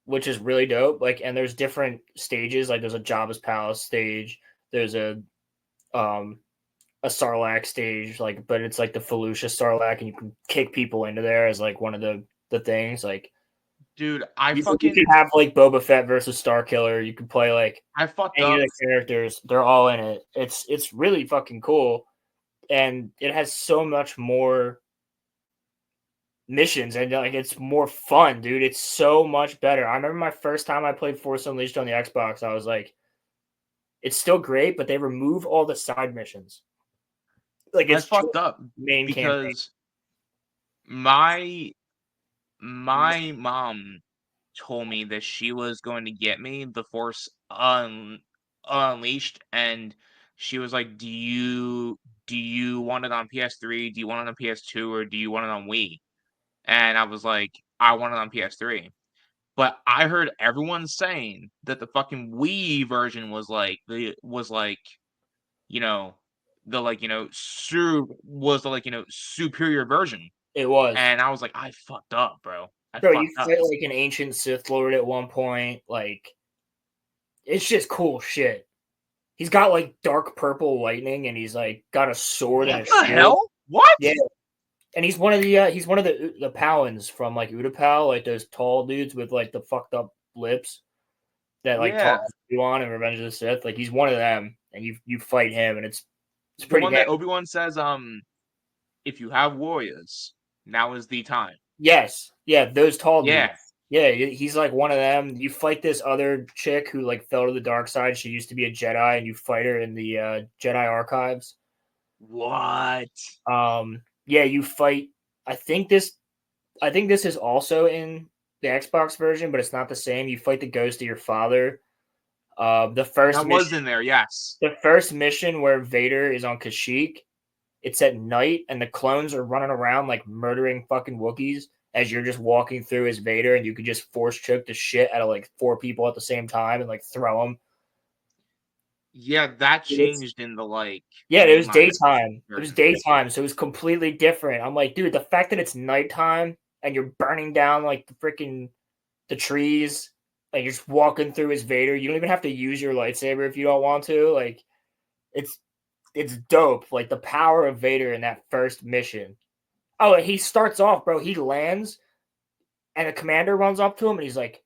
which is really dope. Like, and there's different stages. Like, there's a Jabba's Palace stage. There's um a Sarlacc stage, like, but it's like the Felucia Sarlacc, and you can kick people into there as like one of the things. Like, Dude, you can have like Boba Fett versus Starkiller. You can play like I fucked any of up. the characters. They're all in it. It's really fucking cool, and it has so much more missions, and like it's more fun, dude. It's so much better. I remember my first time I played Force Unleashed on the Xbox. I was like, it's still great, but they remove all the side missions. Like, I it's just fucked up main campaign. because my my mom told me that she was going to get me the Force Unleashed, and she was like, "Do you want it on PS3? Do you want it on PS2, or do you want it on Wii?" And I was like, "I want it on PS3." But I heard everyone saying that the fucking Wii version was like, you know, the like, was the like, superior version. It was. And I was like, I fucked up, bro. I Bro, you fucked up. fight like an ancient Sith Lord at one point. Like, it's just cool shit. He's got like dark purple lightning, and he's like got a sword and What a the shield. hell? What? Yeah, and he's one of the Palans from like Utapau, like those tall dudes with like the fucked up lips that like talk Yeah. to you on in Revenge of the Sith. Like, he's one of them, and you fight him, and it's The pretty one damn. that Obi-Wan says, if you have warriors, now is the time. Yes, yeah, those tall dudes. Yeah. Yeah, he's like one of them. You fight this other chick who like fell to the dark side. She used to be a Jedi, and you fight her in the Jedi archives. What? Yeah, you fight. I think this. I think this is also in the Xbox version, but it's not the same. You fight the ghost of your father. The first That was mission. in there, yes. The first mission where Vader is on Kashyyyk. It's at night, and the clones are running around like murdering fucking Wookiees as you're just walking through as Vader, and you could just force choke the shit out of like 4 people at the same time and like throw them. Yeah, that It's, changed in the like yeah, it was mainline daytime. It was version. daytime, so it was completely different. I'm like, dude, the fact that it's nighttime and you're burning down like the trees, like you're just walking through as Vader. You don't even have to use your lightsaber if you don't want to. Like, it's it's dope. Like, the power of Vader in that first mission. Oh, he starts off, bro. He lands, and a commander runs up to him, and he's like,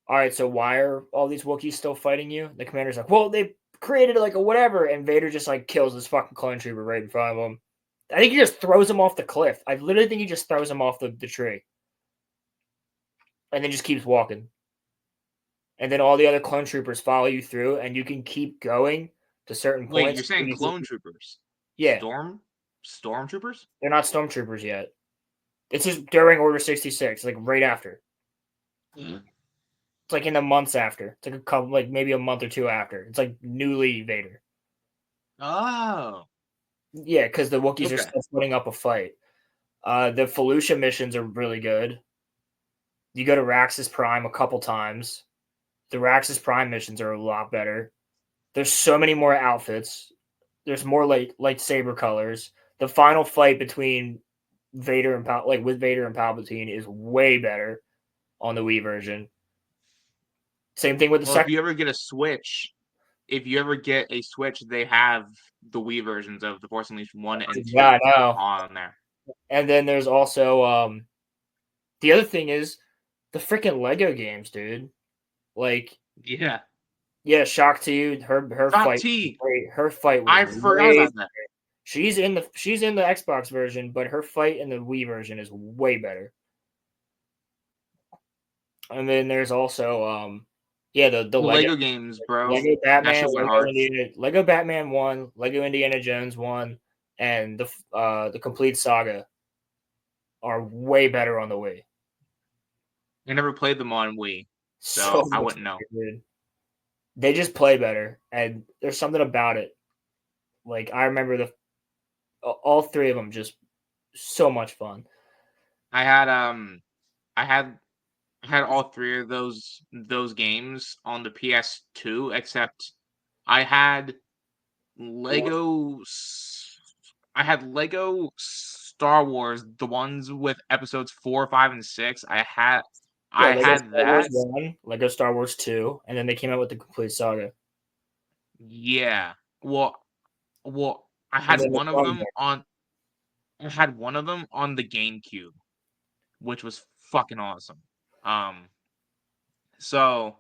"All right, so why are all these Wookiees still fighting you?" The commander's like, "Well, they created like a whatever," and Vader just like kills this fucking clone trooper right in front of him. I think he just throws him off the cliff. I literally think he just throws him off the tree, and then just keeps walking. And then all the other clone troopers follow you through, and you can keep going to certain Wait, points. you're saying clone troopers? Yeah, Stormtroopers? they're not stormtroopers yet. It's just during Order 66, like right after. Mm. It's like in the months after. It's like a couple, like maybe a month or two after. It's like newly Vader. Oh. Yeah, because the Wookiees are Okay. still putting up a fight. The Felucia missions are really good. You go to Raxus Prime a couple times. The Raxus Prime missions are a lot better. There's so many more outfits. There's more lightsaber colors. The final fight between Vader and with Vader and Palpatine is way better on the Wii version. Same thing with the Well, if second. you ever get a Switch, they have the Wii versions of The Force Unleashed 1 and Yeah, 2 I know. on there. And then there's also the other thing is the freaking Lego games, dude. Like, Yeah. yeah, shock to you. Her Shock fight was T. great. Her fight was I forgot way. about that. She's in the Xbox version, but her fight in the Wii version is way better. And then there's also yeah, the The Lego Lego games, bro. Lego That Batman, shit went hard. Lego Batman 1, Lego Indiana Jones 1, and the complete saga are way better on the Wii. I never played them on Wii, So so I much wouldn't know. better, dude. They just play better, and there's something about it. Like, I remember all three of them just so much fun. I had I had I had all three of those games on the PS2, except I had Lego I had Lego Star Wars, the ones with episodes 4, 5, and 6. Yeah, I Lego had Star Wars that. 1, Lego Star Wars 2, and then they came out with the complete saga. Yeah. Well, I And had then the one of Clone them Wars. on I had one of them on the GameCube, which was fucking awesome. Um, so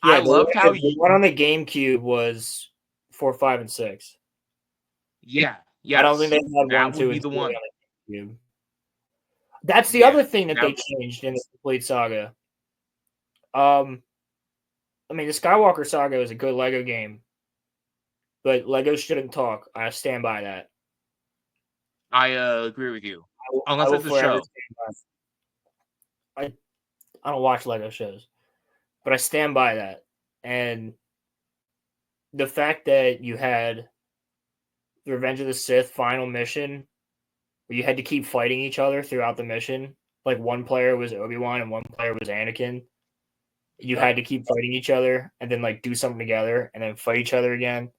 I Yeah, loved how the one on the GameCube was 4, 5, and 6. yeah, I don't think yes, they had 1, that would 2, be and the 3 one. on the GameCube. That's the Yeah, other thing that that they changed in the complete saga. Um, I mean, the Skywalker saga was a good Lego game, but Lego shouldn't talk. I stand by that. I agree with you. I Unless will it's a forever show. stand by. I don't watch Lego shows, but I stand by that. And the fact that you had the Revenge of the Sith final mission where you had to keep fighting each other throughout the mission, like one player was Obi-Wan and one player was Anakin. You Yep. had to keep fighting each other and then like do something together and then fight each other again.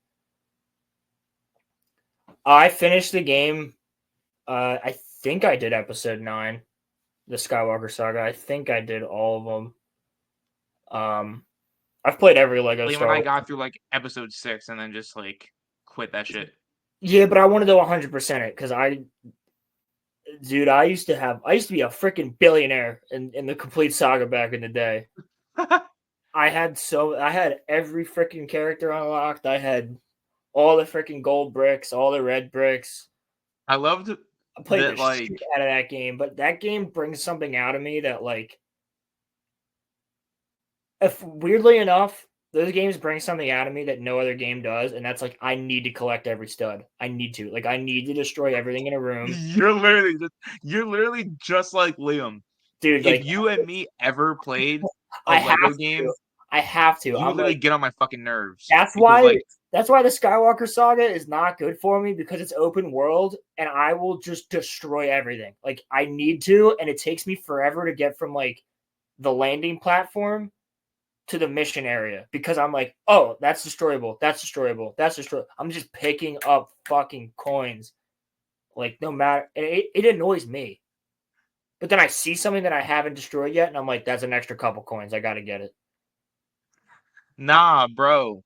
I finished the game. I think I did episode 9, the Skywalker saga. I think I did all of them. I've played every Lego Even Star I Wars. got through like episode 6 and then just like quit that shit. Yeah, but I want to go 100% it because dude, I used to be a freaking billionaire in the complete saga back in the day. I had every freaking character unlocked. I had all the freaking gold bricks, all the red bricks. I loved I played the that shit like out of that game, but that game brings something out of me that like if weirdly enough, those games bring something out of me that no other game does, and that's like I need to collect every stud. I need to. Like I need to destroy everything in a room. you're literally just like Liam. Dude, If like you and me ever played a I have Lego to. game, I have to. you would I'm literally like get on my fucking nerves that's because why like that's why the Skywalker saga is not good for me because it's open world and I will just destroy everything. Like I need to, and it takes me forever to get from like the landing platform to the mission area because I'm like, oh, that's destroyable, that's destroyable, that's destroyable. I'm just picking up fucking coins. Like no matter it annoys me. But then I see something that I haven't destroyed yet, and I'm like, that's an extra couple coins. I gotta get it. nah, bro.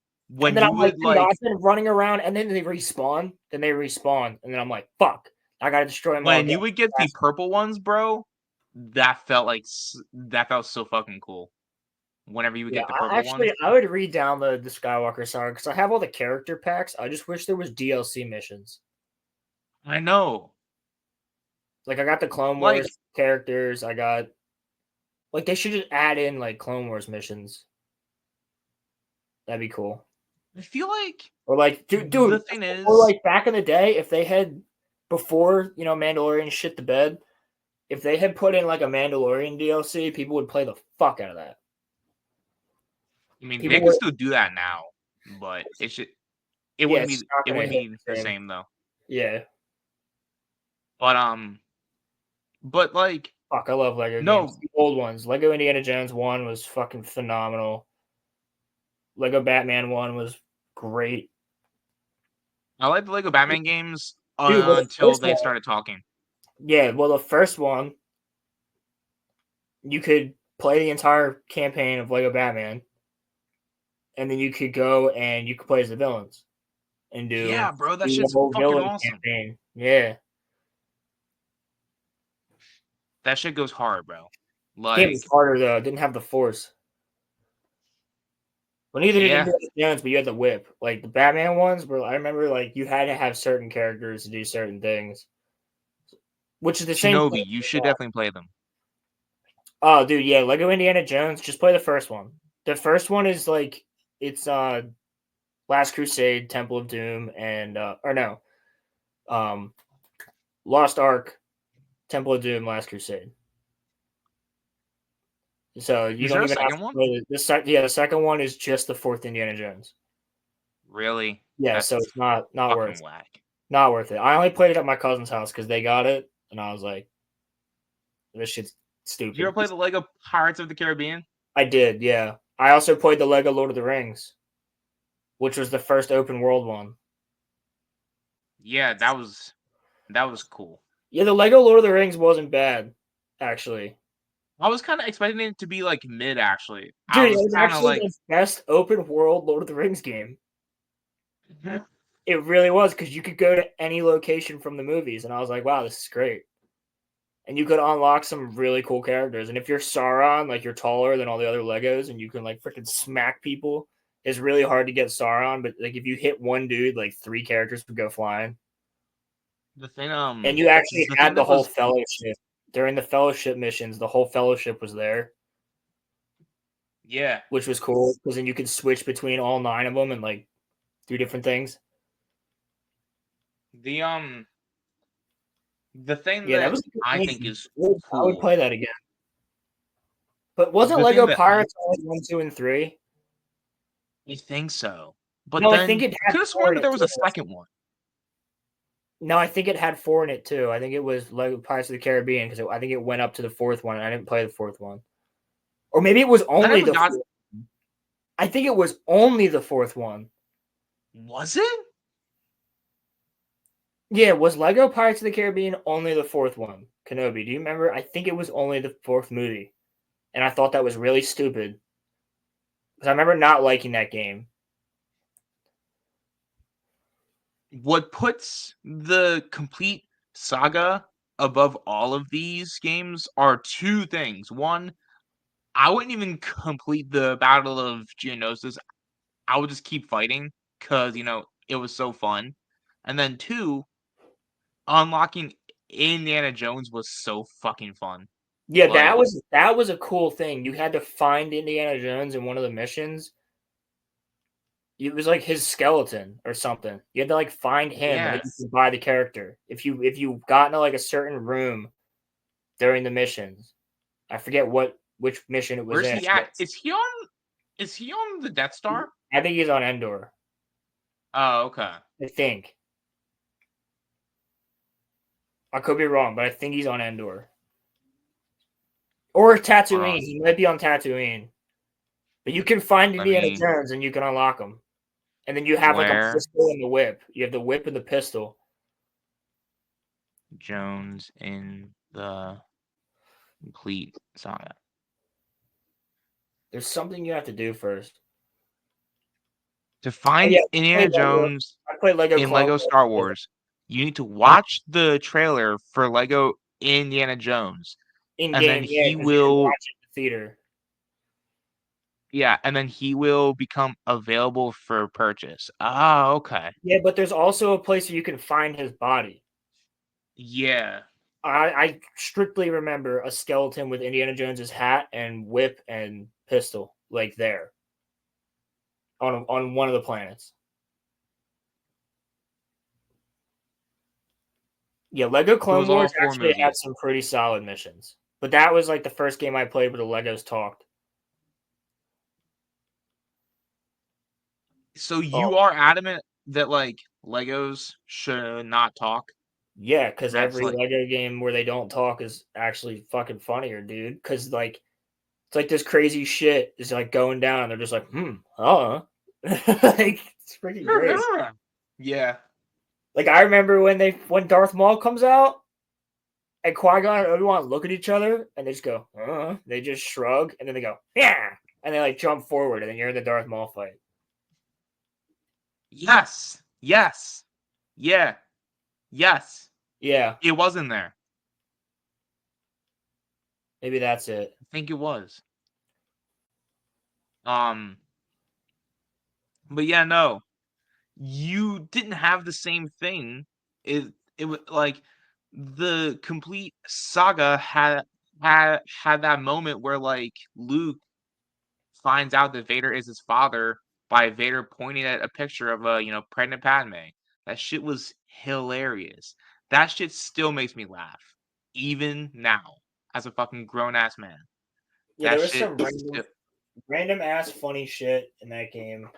And When then you I'm like, would dude, like I've been running around, and then they respawn. Then they respawn, and then I'm like, fuck, I gotta destroy them all when again. you would get the purple ones, bro, that felt so fucking cool. Whenever you would Yeah, get the purple ones. I would re-download the Skywalker saga because I have all the character packs. I just wish there was DLC missions. I know. Like I got the Clone Like Wars characters. I got like they should just add in like Clone Wars missions. That'd be cool. I feel like Or like, the dude, thing or is like back in the day, if they had before Mandalorian shit the bed, if they had put in like a Mandalorian DLC, people would play the fuck out of that. I mean they People can would, still do that now, but it should yeah, it's not it gonna wouldn't hit be the the same. same though. Yeah, But like fuck, I love Lego games. no, The old ones, Lego Indiana Jones 1 was fucking phenomenal. Lego Batman 1 was great. I like the Lego Batman games Dude, well, the until first they one, started talking. yeah, well, the first one, you could play the entire campaign of Lego Batman, and then you could go and you could play as the villains and Yeah, bro, that do the shit's whole fucking villain awesome. campaign. Yeah, That shit goes hard, bro. game was Like, harder though. It didn't have the force. Well, neither did yeah, Indiana Jones, but you had the whip. Like the Batman ones, where I remember, like you had to have certain characters to do certain things, which is the same Shinobi, thing. you should definitely play them. Oh, dude, yeah, Lego Indiana Jones. Just play the first one. The first one is like it's Last Crusade, Temple of Doom, and or no, um, Lost Ark, Temple of Doom, Last Crusade. So you Is don't there a even have second to one? play the second one is just the fourth Indiana Jones. Really? Yeah, so That's it's not worth fucking whack. not worth it. I only played it at my cousin's house because they got it, and I was like, this shit's Did you ever stupid. play the Lego Pirates of the Caribbean? I did, yeah. I also played the Lego Lord of the Rings, which was the first open world one. Yeah, that was cool. Yeah, the Lego Lord of the Rings wasn't bad, actually. I was kind of expecting it to be like mid. Actually, I Dude, it was was kind of actually like, the best open world Lord of the Rings game. It really was because you could go to any location from the movies, and I was like, wow, this is great. And you could unlock some really cool characters. And if you're Sauron, like you're taller than all the other Legos, and you can like freaking smack people. It's really hard to get Sauron, but like if you hit one dude, like 3 characters would go flying. the thing. And you actually The thing had the that whole was fellowship during the fellowship missions. The whole fellowship was there, yeah. which was cool because then you could switch between all 9 of them and like do different things. The the thing Yeah, that that was a good I think game. is I would cool. play that again. But wasn't The thing Lego that I Pirates only 1, 2, and 3? think so, but No, I think then it I had could have 4 sworn in that it there was too. a second one. No, I think it had 4 in it too. I think it was Lego Pirates of the Caribbean because I think it went up to the 4th one. And I didn't play the 4th one, or maybe it was I only never the. got. 4th. I think it was only the 4th one. Was it? Yeah, was Lego Pirates of the Caribbean only the 4th one? Kenobi, do you remember? I think it was only the 4th movie, and I thought that was really stupid because I remember not liking that game. What puts the complete saga above all of these games are two things. One, I wouldn't even complete the Battle of Geonosis. I would just keep fighting because it was so fun. And then two, unlocking Indiana Jones was so fucking fun. Yeah, Like, that was a cool thing. You had to find Indiana Jones in one of the missions. It was like his skeleton or something. You had to like find him, and then you yes. could buy the character. If you got into like a certain room during the missions, I forget which mission it was Where's in. he at? Is he on the Death Star? I think he's on Endor. Oh, okay. I think I could be wrong, but I think he's on Endor or Tatooine. Um, He might be on Tatooine, but you can find let Indiana me Jones and you can unlock him. And then you have like a where pistol and the whip. You have the whip and the pistol. Jones in the complete saga. There's something you have to do first. To Oh find yeah, Indiana Jones I played Lego in Clone Lego Star Wars. Wars, you need to Huh? watch the trailer for Lego Indiana Jones, In and then game, yeah, he because you didn't will, watch it in the theater. yeah, and then he will become available for purchase. Ah, okay. Yeah, but there's also a place where you can find his body. Yeah. I strictly remember a skeleton with Indiana Jones's hat and whip and pistol, like there on one of the planets. Yeah, Lego So it Clone was all Wars four actually had movies. some pretty solid missions, but that was like the first game I played where the Legos talked. So you Oh are adamant that like Legos should not talk? yeah, because That's every like, Lego game where they don't talk is actually fucking funnier, dude. Because like it's like this crazy shit is like going down, and they're just like, like it's freaking great. yeah. Like I remember when Darth Maul comes out and Qui Gon and Obi Wan look at each other and they just go, they just shrug and then they go, yeah, and they like jump forward and then you're in the Darth Maul fight. Yes. Yes. Yeah. Yes. Yeah, It was in there. maybe that's it. I think it was. Um, but yeah, no. You didn't have the same thing. It was like the complete saga had that moment where like Luke finds out that Vader is his father by Vader pointing at a picture of a pregnant Padme. That shit was hilarious. That shit still makes me laugh, even now as a fucking grown ass man. Yeah, That there was shit some still. random ass funny shit in that game.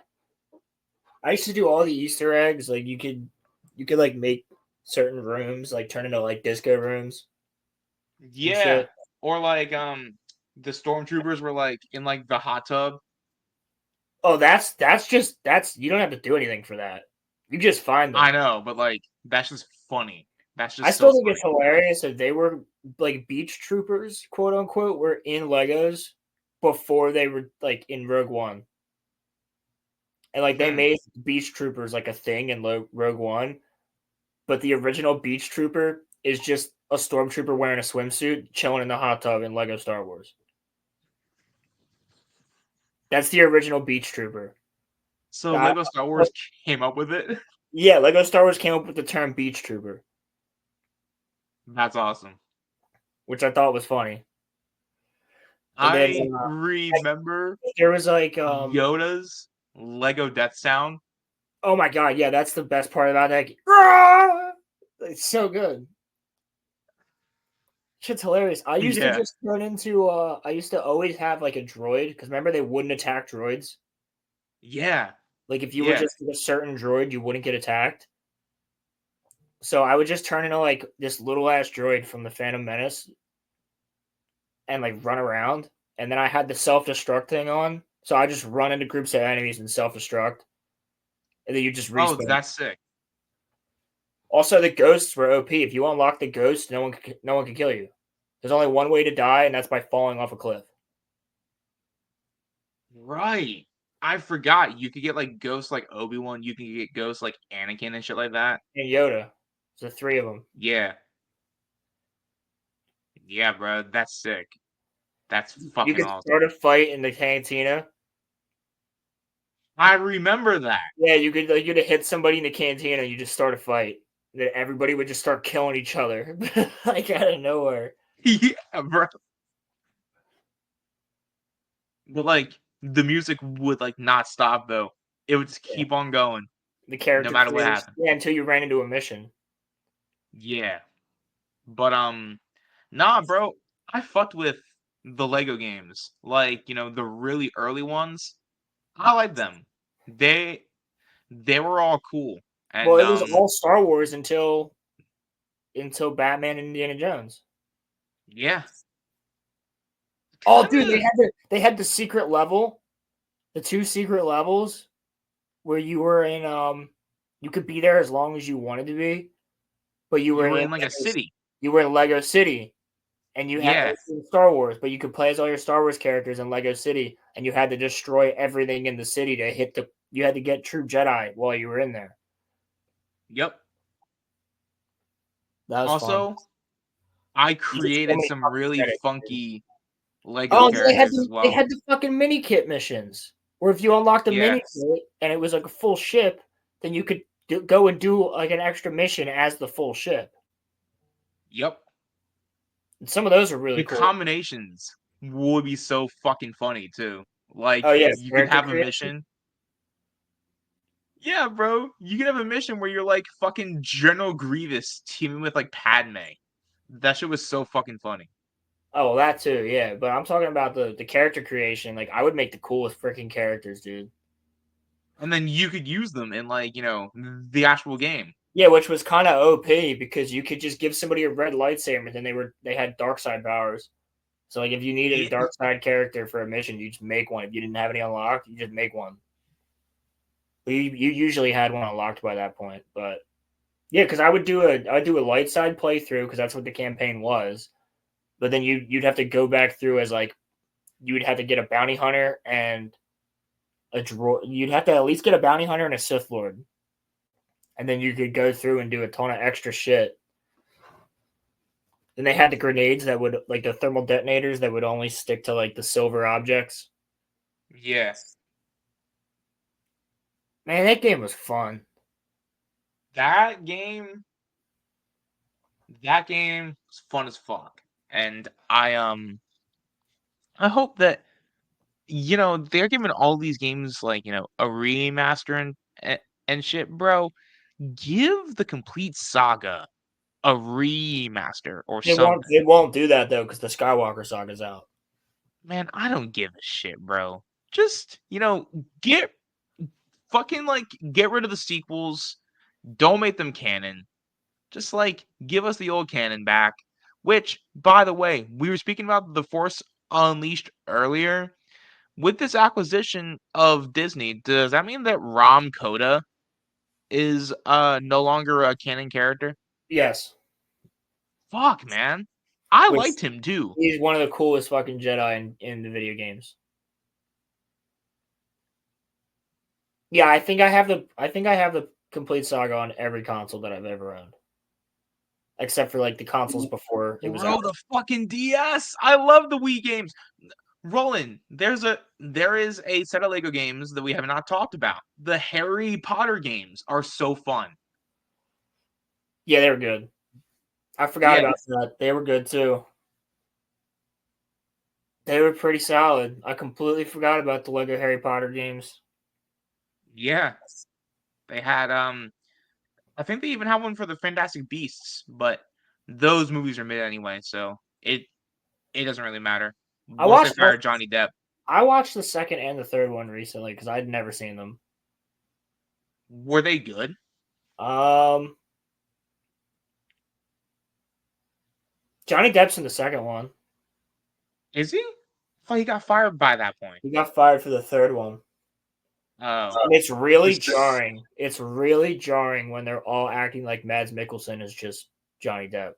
I used to do all the Easter eggs. Like you could like make certain rooms like turn into like disco rooms and Yeah, shit. or like the stormtroopers were like in like the hot tub. Oh, that's you don't have to do anything for that. You just find them. I know, but like that's just funny. That's I just so still think it's funny. hilarious that they were like beach troopers, quote unquote, were in Legos before they were like in Rogue One, and like they Hmm. made beach troopers like a thing in Rogue One, but the original beach trooper is just a stormtrooper wearing a swimsuit, chilling in the hot tub in Lego Star Wars. That's the original beach trooper. So I, Lego Star Wars came up with it. yeah, Lego Star Wars came up with the term beach trooper, That's awesome. which I thought was funny. And then I remember there was like Yoda's Lego Death Sound. oh my god, yeah, that's the best part about that. It's so good. Shit's hilarious. I used to Yeah, just turn into I used to always have like a droid because remember they wouldn't attack droids. yeah, Like if you were yeah. just a certain droid, you wouldn't get attacked. So I would just turn into like this little ass droid from the Phantom Menace and like run around. And then I had the self destruct thing on, so I just run into groups of enemies and self destruct, and then you just Oh, respawn. that's sick. Also, the ghosts were OP. If you unlock the ghost, no one can kill you. There's only one way to die, and that's by falling off a cliff. Right. I forgot you could get like ghosts like Obi-Wan, you can get ghosts like Anakin and shit like that. And Yoda, there's the three of them. Yeah. Yeah, bro. That's sick. That's You fucking could start awesome. a fight in the cantina. I remember that. Yeah, you could like, you'd hit somebody in the cantina. You just start a fight. Then everybody would just start killing each other, like out of nowhere. Yeah, bro. But like the music would like not stop though. It would just Yeah, keep on going the no character matter what creation. happened. Yeah, until you ran into a mission. Yeah. But nah, bro. I fucked with the Lego games. Like, the really early ones. I like them. They they were all cool. Well, And it was all Star Wars until Batman and Indiana Jones. yeah. Oh, dude, Kinda they had the secret level, the two secret levels where you were in you could be there as long as you wanted to be, but you were in like a city. You were in Lego City and you had Yeah. Star Wars, but you could play as all your Star Wars characters in Lego City and you had to destroy everything in the city to hit the you had to get true Jedi while you were in there. Yep. That was fun. Also, I You get so created many some fucking really credits. funky Lego Oh, characters as they well. had the fucking mini kit missions where if you unlocked a Yeah. mini kit and it was like a full ship, then you could go and do like an extra mission as the full ship. Yep. And some of those are really The cool. combinations would be so fucking funny too. Like Oh yeah, you could character have a creation. mission. Yeah, bro. You could have a mission where you're like fucking General Grievous teaming with like Padme. That shit was so fucking funny. Oh, well, that too, yeah. But I'm talking about the character creation. Like, I would make the coolest freaking characters, dude. And then you could use them in like, the actual game. Yeah, which was kind of OP because you could just give somebody a red lightsaber, and then they had dark side powers. So like, if you needed a Yeah. dark side character for a mission, you just make one. If you didn't have any unlocked, you just make one. But you usually had one unlocked by that point. But yeah, because I'd do a light side playthrough because that's what the campaign was. But then you'd have to go back through as like you would have to get a bounty hunter and a droid. You'd have to at least get a bounty hunter and a Sith Lord, and then you could go through and do a ton of extra shit. And they had the grenades that would like the thermal detonators that would only stick to like the silver objects. Yeah. Man, that game was fun. That game that game was fun as fuck. And I hope that they're giving all these games like, a remaster and shit, bro. Give the complete saga a remaster or something. They won't do that though because the Skywalker saga's out. Man, I don't give a shit, bro. Just, get fucking like get rid of the sequels. Don't make them canon. Just like give us the old canon back. Which, by the way, we were speaking about The Force Unleashed earlier. With this acquisition of Disney, does that mean that Rom Coda is no longer a canon character? Yes. Fuck, man. I Which liked him too. he's one of the coolest fucking Jedi in the video games. Yeah, I think I have the complete saga on every console that I've ever owned. Except for like the consoles before it was out. Bro, the fucking DS. I love the Wii games. Roland, there is a set of Lego games that we have not talked about. The Harry Potter games are so fun. Yeah, they were good. I forgot Yeah, about that. They were good too. They were pretty solid. I completely forgot about the Lego Harry Potter games. yeah. They had I think they even have one for the Fantastic Beasts, but those movies are mid anyway, so it doesn't really matter. I Once they watched fired Johnny Depp. I watched the second and the third one recently because I'd never seen them. Were they good? Um, Johnny Depp's in the second one. Is he? I thought he got fired by that point. He got fired for the third one. Oh. And it's really This- jarring. It's really jarring when they're all acting like Mads Mikkelsen is just Johnny Depp.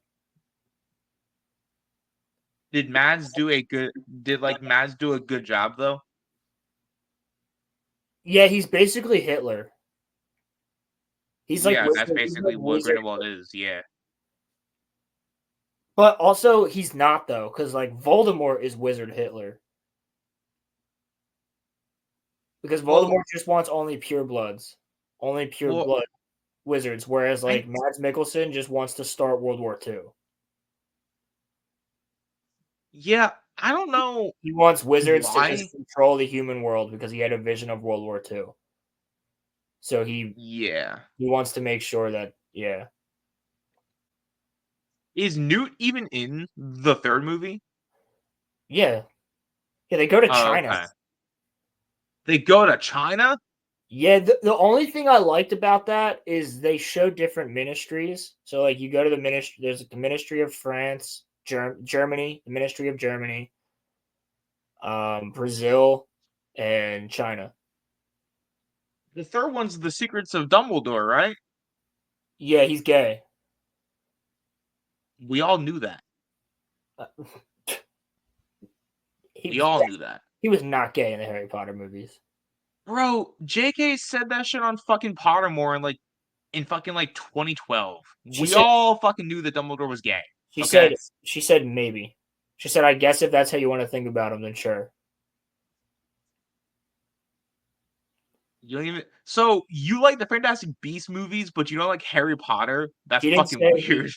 Did Mads do a good job though? Yeah, he's basically Hitler. He's like Yeah, that's wizard, he's basically like what wizard. Grindelwald is, yeah. But also he's not though, because like Voldemort is Wizard Hitler. Because Voldemort Well, just wants only pure bloods, only pure well, blood wizards, whereas I like Mads Mikkelsen just wants to start World War II. yeah, I don't know He wants wizards to why. just control the human world because he had a vision of World War II. So Yeah. he wants to make sure that yeah. Is Newt even in the third movie? Yeah. Yeah, they go to Oh, China. okay. They go to China? Yeah, the only thing I liked about that is they show different ministries. So like you go to the ministry, there's the Ministry of France, Germany, the Ministry of Germany, Brazil, and China. The third one's The Secrets of Dumbledore, right? Yeah, he's gay. We all knew that. Uh, We all knew that. he was not gay in the Harry Potter movies. Bro, JK said that shit on fucking Pottermore in fucking like 2012. We all fucking knew that Dumbledore was gay. She Okay? said maybe. She said, I guess if that's how you want to think about him, then sure. You don't even. So you like the Fantastic Beasts movies, but you don't like Harry Potter? That's She didn't fucking say. weird.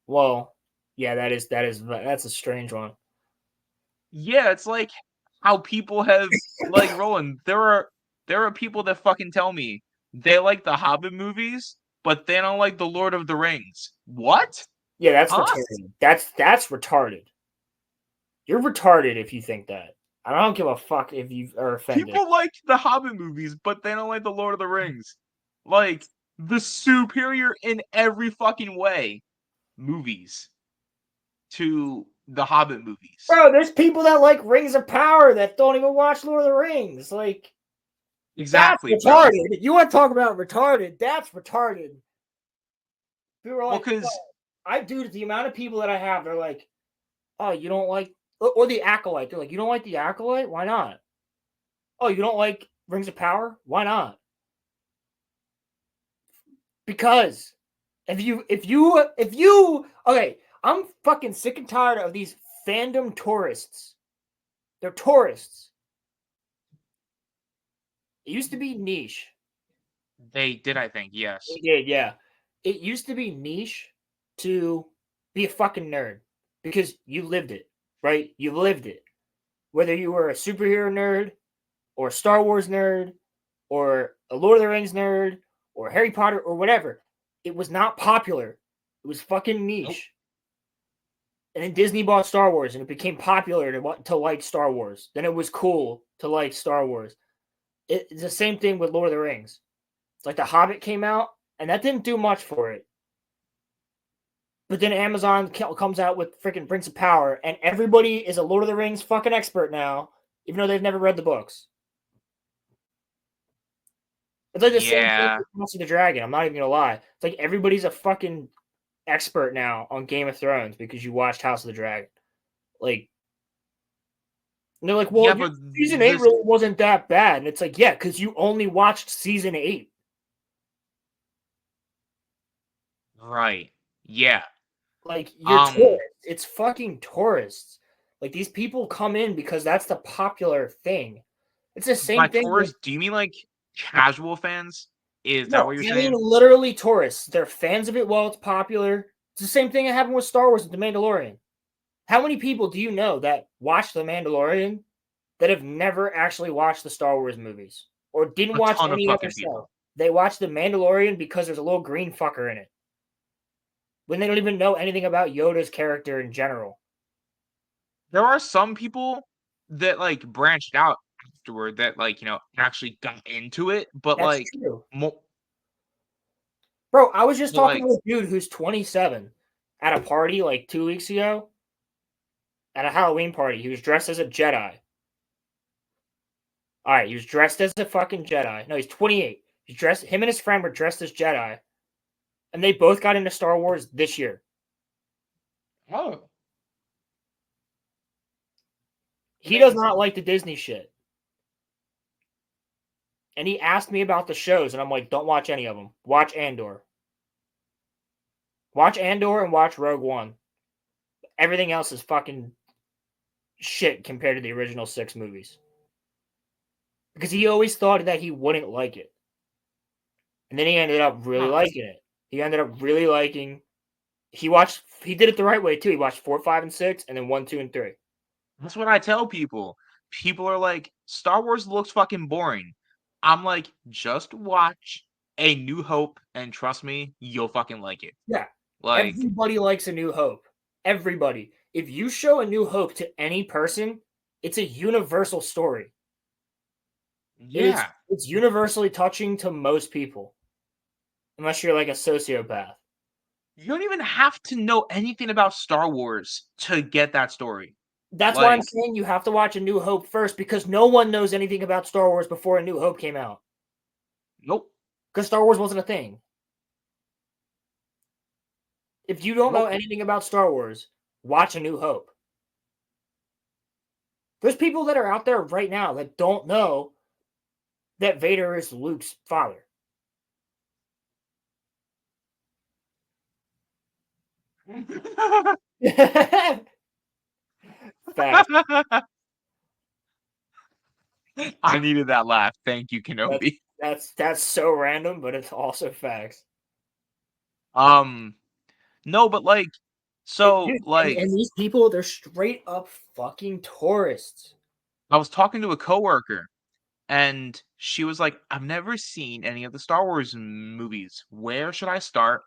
Well, yeah, that's a strange one. Yeah, it's like how people have like Roland. There are people that fucking tell me they like the Hobbit movies, but they don't like the Lord of the Rings. What? Yeah, that's Huh? retarded. That's retarded. You're retarded if you think that. I don't give a fuck if you are offended. People like the Hobbit movies, but they don't like the Lord of the Rings. Like the superior in every fucking way movies to the Hobbit movies. Bro, there's people that like Rings of Power that don't even watch Lord of the Rings. Like, Exactly, that's retarded. Bro. You want to talk about retarded? That's retarded. People are like, dude, the amount of people that I have, they're like, oh, you don't like, or the Acolyte. They're like, you don't like the Acolyte? Why not? Oh, you don't like Rings of Power? Why not? Because if you okay, I'm fucking sick and tired of these fandom tourists. They're tourists. It used to be niche. They did, I think, yes. They did, yeah. It used to be niche to be a fucking nerd because you lived it, right? You lived it. Whether you were a superhero nerd or a Star Wars nerd or a Lord of the Rings nerd or Harry Potter or whatever, it was not popular. It was fucking niche. Nope. And then Disney bought Star Wars and it became popular to like Star Wars. Then it was cool to like Star Wars. It's the same thing with Lord of the Rings. It's like The Hobbit came out and that didn't do much for it. But then Amazon comes out with freaking Rings of Power and everybody is a Lord of the Rings fucking expert now, even though they've never read the books. It's like the same thing with House of the Dragon. I'm not even gonna lie. It's like everybody's a fucking expert now on Game of Thrones because you watched House of the Dragon. Like, and they're like, Yeah, well, but season 8 this really wasn't that bad. And it's like, yeah, because you only watched season 8. right. Yeah. Like, you're Um, tourists. It's fucking tourists. Like, these people come in because that's the popular thing. It's the by same thing with tourists, do you mean like casual fans? Is that no, what you're I mean saying? literally tourists. They're fans of it while it's popular. It's the same thing that happened with Star Wars with The Mandalorian. How many people do you know that watch The Mandalorian that have never actually watched the Star Wars movies or didn't A watch ton of any other fucking show? people. They watch The Mandalorian because there's a little green fucker in it when they don't even know anything about Yoda's character in general. There are some people that like branched out afterward that like, actually got into it, but That's like true. mo- Bro, I was just but talking like to a dude who's 27 at a party like 2 weeks ago at a Halloween party. He was dressed as a Jedi. All right, he was dressed as a fucking Jedi. No, he's 28. He's dressed. Him and his friend were dressed as Jedi, and they both got into Star Wars this year. oh, He does amazing. not like the Disney shit, and he asked me about the shows, and I'm like, don't watch any of them. Watch Andor. Watch Andor and watch Rogue One. Everything else is fucking shit compared to the original 6 movies. Because he always thought that he wouldn't like it, and then he ended up really Huh. liking it. He ended up really liking. He did it the right way too. He watched 4, 5, and 6, and then 1, 2, and 3. That's what I tell people. People are like, Star Wars looks fucking boring. I'm like, just watch A New Hope and trust me, you'll fucking like it. Yeah. Like, Everybody likes A New Hope. Everybody. If you show A New Hope to any person, it's a universal story. yeah. It's universally touching to most people. Unless you're like a sociopath. You don't even have to know anything about Star Wars to get that story. That's why I'm Like, saying you have to watch A New Hope first because no one knows anything about Star Wars before A New Hope came out. nope, Because Star Wars wasn't a thing. If you don't know nope. anything about Star Wars, watch A New Hope. There's people that are out there right now that don't know that Vader is Luke's father. Facts. I needed that laugh. Thank you, That's Kenobi. that's so random, but it's also facts. Um, no, but like, And so dude, like, and these people, they're straight up fucking tourists. I was talking to a coworker, and she was like, "I've never seen any of the Star Wars movies. Where should I start?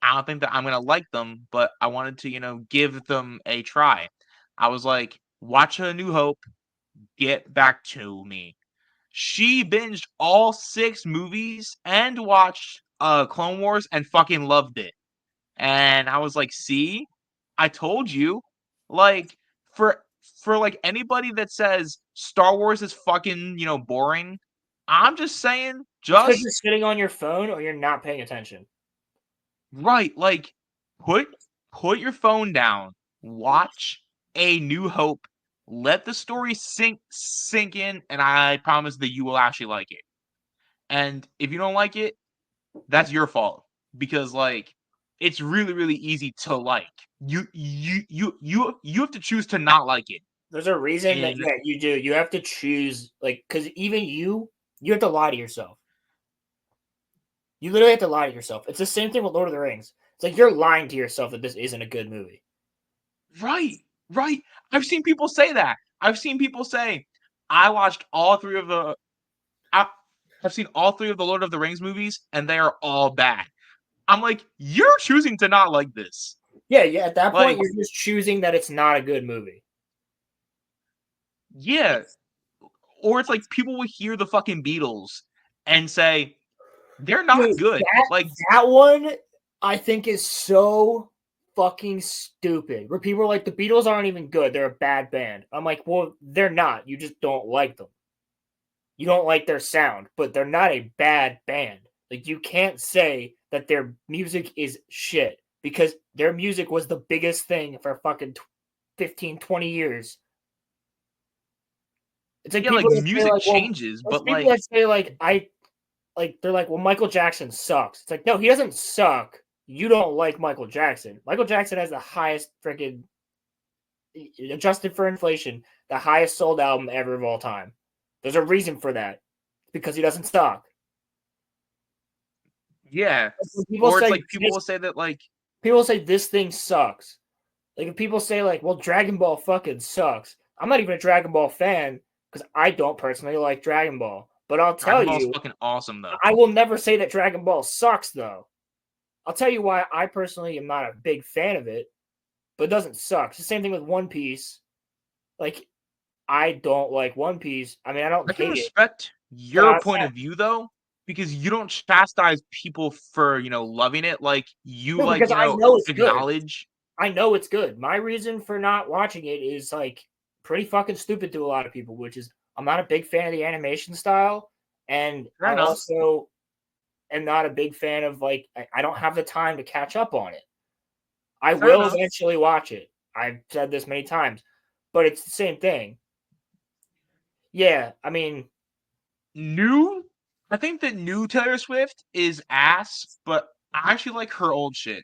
I don't think that I'm gonna like them, but I wanted to, give them a try." I was like, "Watch A New Hope. Get back to me." She binged all 6 movies and watched Clone Wars and fucking loved it. And I was like, "See? I told you." Like for like anybody that says Star Wars is fucking, boring, I'm just saying It's because you're just sitting on your phone or you're not paying attention. right, like put put your phone down, watch A New Hope, let the story sink in, and I promise that you will actually like it. And if you don't like it, that's your fault because like it's really really easy to like. You have to choose to not like it. There's a reason that In yeah, you do. You have to choose like because even you have to lie to yourself. You literally have to lie to yourself. It's the same thing with Lord of the Rings. It's like you're lying to yourself that this isn't a good movie. right, right. I've seen people say that. I've seen people say I watched all 3 of the I, I've seen all 3 of the Lord of the Rings movies and they are all bad. I'm like, you're choosing to not like this. Yeah, yeah. At that point, Like, you're just choosing that it's not a good movie. yeah. Or it's like people will hear the fucking Beatles and say they're not Dude, good. that Like, that one I think is so fucking stupid. Where people are like, the Beatles aren't even good; they're a bad band. I'm like, well, they're not. You just don't like them. You don't like their sound, but they're not a bad band. Like you can't say that their music is shit. because their music was the biggest thing for fucking 15, 20 years. It's like Yeah, like people that say music like, well, changes, it's but people like that say like they're like, well, Michael Jackson sucks. It's like, no, he doesn't suck. You don't like Michael Jackson. Michael Jackson has the highest freaking, adjusted for inflation, the highest sold album ever of all time. There's a reason for that. Because he doesn't suck. yeah. When people Or it's say like people this, will say that like people say this thing sucks. Like if people say like, well, Dragon Ball fucking sucks. I'm not even a Dragon Ball fan because I don't personally like Dragon Ball. But I'll tell Dragon Ball's you, fucking awesome though. I will never say that Dragon Ball sucks though. I'll tell you why I personally am not a big fan of it, but it doesn't suck. It's the same thing with One Piece. Like, I don't like One Piece. I mean, I don't I can hate it, respect but your point of view though, because you don't chastise people for, loving it. Like you no, like, because I know it's good. acknowledge. I know it's good. My reason for not watching it is like pretty fucking stupid to a lot of people, which is I'm not a big fan of the animation style, and Fair I enough. also am not a big fan of like I don't have the time to catch up on it. I Fair will enough. eventually watch it. I've said this many times, but it's the same thing. Yeah, I mean, New I think that new Taylor Swift is ass, but I actually like her old shit.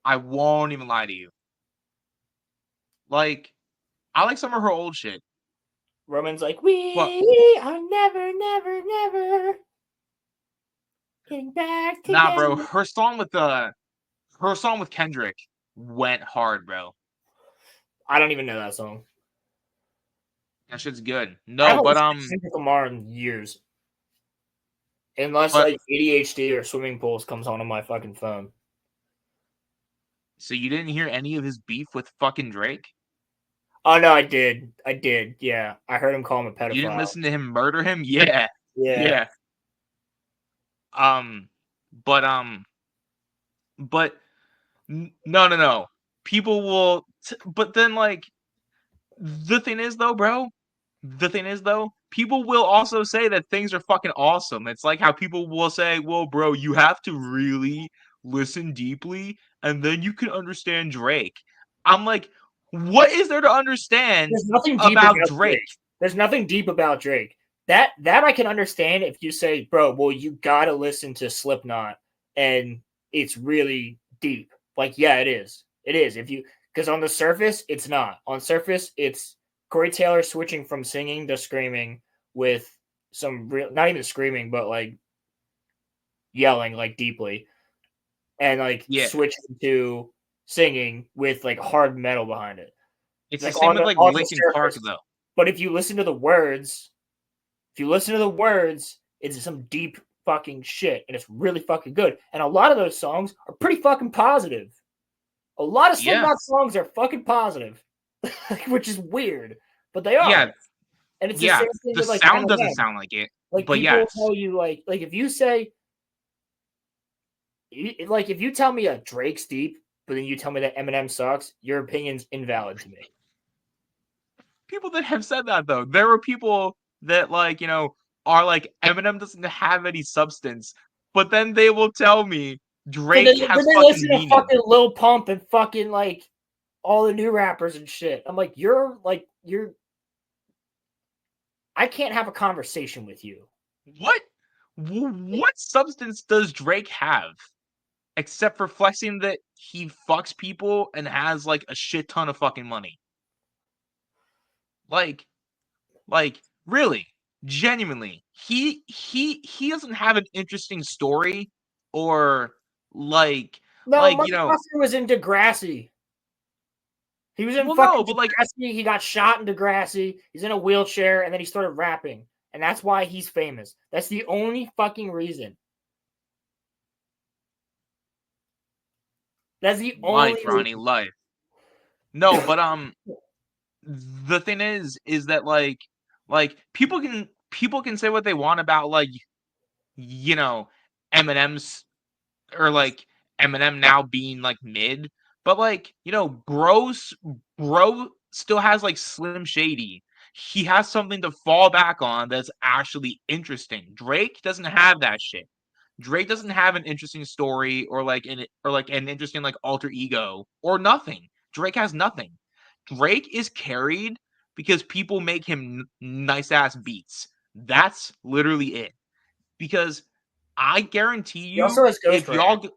I won't even lie to you. Like, I like some of her old shit. Roman's like, But we are never, never, never getting back nah, together. bro, her song with Kendrick went hard, bro. I don't even know that song. That shit's good. I No, haven't but listened to Kendrick Lamar in years, unless but like ADHD or swimming pools comes on my fucking phone. so you didn't hear any of his beef with fucking Drake? Oh no, I did. I did. Yeah, I heard him call him a You didn't pedophile. listen to him murder him? Yeah. Yeah. Yeah. Um but but no, no, no. People will but then like the thing is though, bro, the thing is though, people will also say that things are fucking awesome. It's like how people will say, "Well, bro, you have to really listen deeply and then you can understand Drake." I'm like, "What is there to understand There's nothing deep about about Drake?" Drake. There's nothing deep about Drake. That I can understand if you say, bro, well, you gotta listen to Slipknot and it's really deep. Like, yeah, it is. It is. If you because on the surface, it's not. On surface, it's Corey Taylor switching from singing to screaming with some real not even screaming, but like yelling like deeply and like Yeah. switching to singing with like hard metal behind it. It's the Like same with like on the Linkin Park surface. though. But if you listen to the words, if you listen to the words, it's some deep fucking shit, and it's really fucking good. And a lot of those songs are pretty fucking positive. A lot of Yeah. Slipknot songs are fucking positive, which is weird, but they Yeah. are. And it's the Yeah. same thing The with like sound doesn't Eminem. sound like it, Like but people will yes. tell you like if you say like if you tell me a Drake's deep, but then you tell me that Eminem sucks, your opinion's invalid to me. People that have said that though. There were people that like, are like Eminem doesn't have any substance, but then they will tell me So Drake then has they fucking listen to meaning. fucking Lil Pump and fucking like all the new rappers and shit. I'm like, you're. I can't have a conversation with you. What? What substance does Drake have except for flexing that he fucks people and has like a shit ton of fucking money? Like, really, genuinely, he doesn't have an interesting story or like No, like Mark Ruffalo was in Degrassi. He was in well no, fucking but like Degrassi. He got shot in Degrassi. He's in a wheelchair, and then he started rapping, and that's why he's famous. That's the only fucking reason. That's the only life, Ronnie, reason. life. No, but the thing is that like people can say what they want about like you know Eminem's or like Eminem now being like mid, but like bro still has like Slim Shady. He has something to fall back on that's actually interesting. Drake doesn't have that shit. Drake doesn't have an interesting story or like an interesting like alter ego or nothing. Drake has nothing. Drake is carried because people make him nice ass beats. That's literally it. Because I guarantee He also you, has if ghostwriters. y'all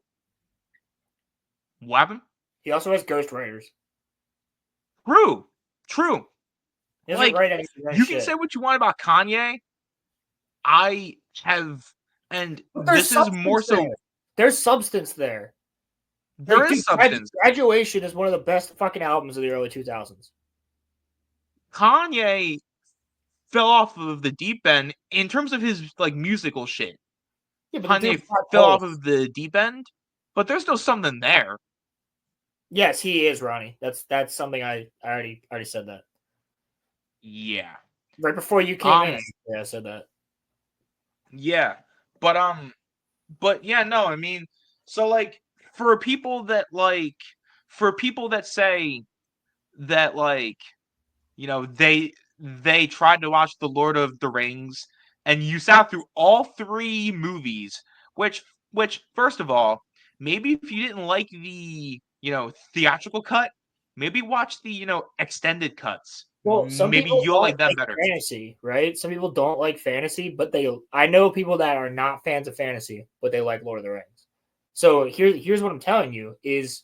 what happened? He also has ghostwriters. True, true. He doesn't Like write any of his own you can say shit. what you want about Kanye. I have, and But there's this is more substance there. so. There's substance there. There Like, is dude, substance. Graduation is one of the best fucking albums of the early 2000s. Kanye fell off of the deep end in terms of his like musical shit. Yeah, but the dude Kanye got fell off both. of the deep end, but there's still something there. Yes, he is, Ronnie. That's something I already said that. Yeah. Right before you came in, I said that. Yeah. But yeah, no, I mean, so like for people that say that like, they tried to watch The Lord of the Rings and you sat through all 3 movies, which first of all, maybe if you didn't like the, theatrical cut, maybe watch the, extended cuts. Well, some Maybe people you'll don't like them like better. fantasy, right? Some people don't like fantasy, but I know people that are not fans of fantasy, but they like Lord of the Rings. So here's what I'm telling you is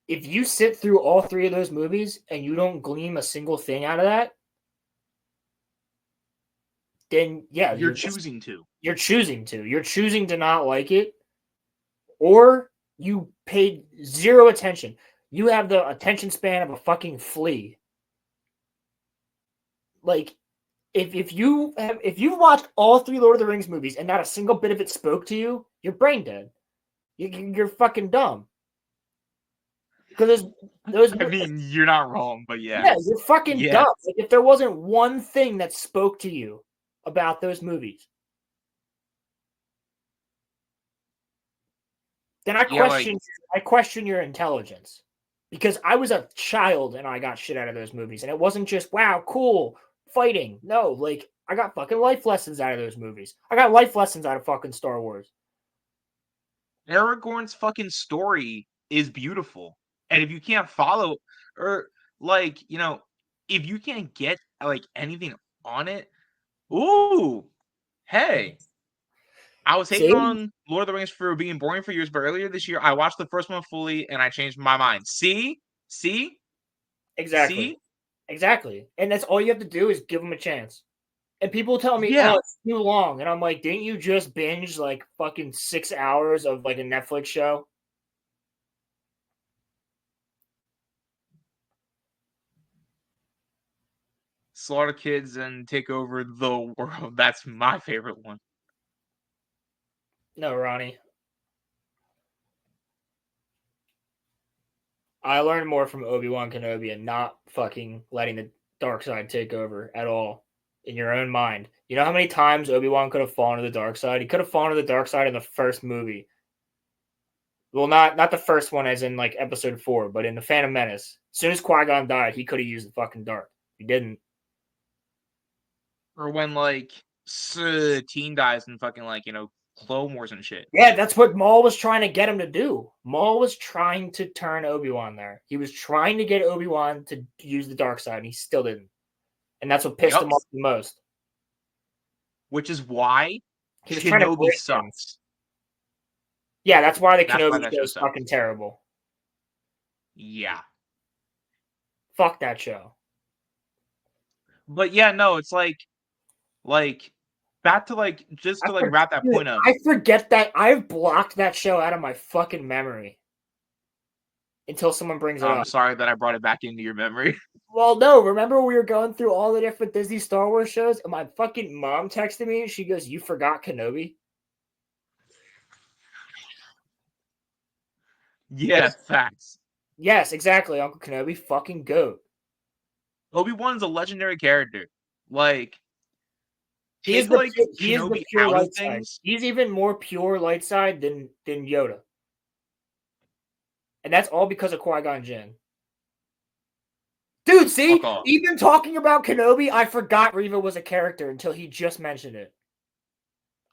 if you sit through all 3 of those movies and you don't glean a single thing out of that, then yeah, You're choosing to. you're choosing to. You're choosing to not like it, or you paid zero attention. You have the attention span of a fucking flea. Like if you've watched all 3 Lord of the Rings movies and not a single bit of it spoke to you, you're brain dead. You're fucking dumb. Because those I mean, you're not wrong, but yeah. yeah, you're fucking Yeah. dumb. Like if there wasn't one thing that spoke to you about those movies, then Yeah, like I question your intelligence. Because I was a child and I got shit out of those movies. And it wasn't just, wow, cool, fighting. No, like I got fucking life lessons out of those movies. I got life lessons out of fucking Star Wars. Aragorn's fucking story is beautiful. And if you can't follow or like, if you can't get like anything on it, ooh, hey. I was hating See? on Lord of the Rings for being boring for years, but earlier this year I watched the first one fully and I changed my mind. See? See? Exactly. See? Exactly. And that's all you have to do is give them a chance. And people tell me, Yeah. oh, it's too long. And I'm like, didn't you just binge like fucking 6 hours of like a Netflix show? Slaughter kids and take over the world. That's my favorite one. No, Ronnie. I learned more from Obi-Wan Kenobi and not fucking letting the dark side take over at all in your own mind. You know how many times Obi-Wan could have fallen to the dark side? He could have fallen to the dark side in the first movie. Well, not the first one as in like episode 4, but in the Phantom Menace. As soon as Qui-Gon died, he could have used the fucking dark. He didn't. Or when like Satine dies and fucking like, Clone Wars and shit. Yeah, that's what Maul was trying to get him to do. Maul was trying to turn Obi-Wan there. He was trying to get Obi-Wan to use the dark side, and he still didn't. And that's what pissed him off the most. Which is why He was trying to Kenobi break him. sucks. Yeah, that's why the That's why Kenobi that show show is sucks. fucking terrible. Yeah. Fuck that show. But yeah, no, it's like back to like just to like wrap that point up. I forget that I've blocked that show out of my fucking memory until someone brings it I'm up. sorry that I brought it back into your memory. Well, no, remember we were going through all the different Disney Star Wars shows, and my fucking mom texted me and she goes, "You forgot Kenobi?" Yeah, facts. Yes, exactly, Uncle Kenobi, fucking goat. Obi-Wan's a legendary character. Like, He is take the like Kenobi pure out of light side. things. He's even more pure light side than Yoda, and that's all because of Qui-Gon Jinn. Dude, see, Fuck off. even talking about Kenobi, I forgot Reva was a character until he just mentioned it.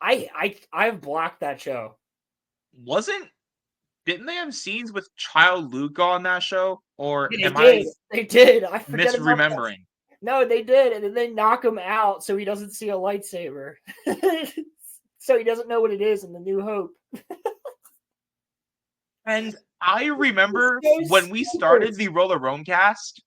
I've blocked that show. Didn't they have scenes with Child Luke on that show? Or Yeah, they am did. I They did. I forget about that. misremembering? No, they did, and then they knock him out so he doesn't see a lightsaber. So he doesn't know what it is in the New Hope. And I It's remember so when we stupid. started the RoloRome cast,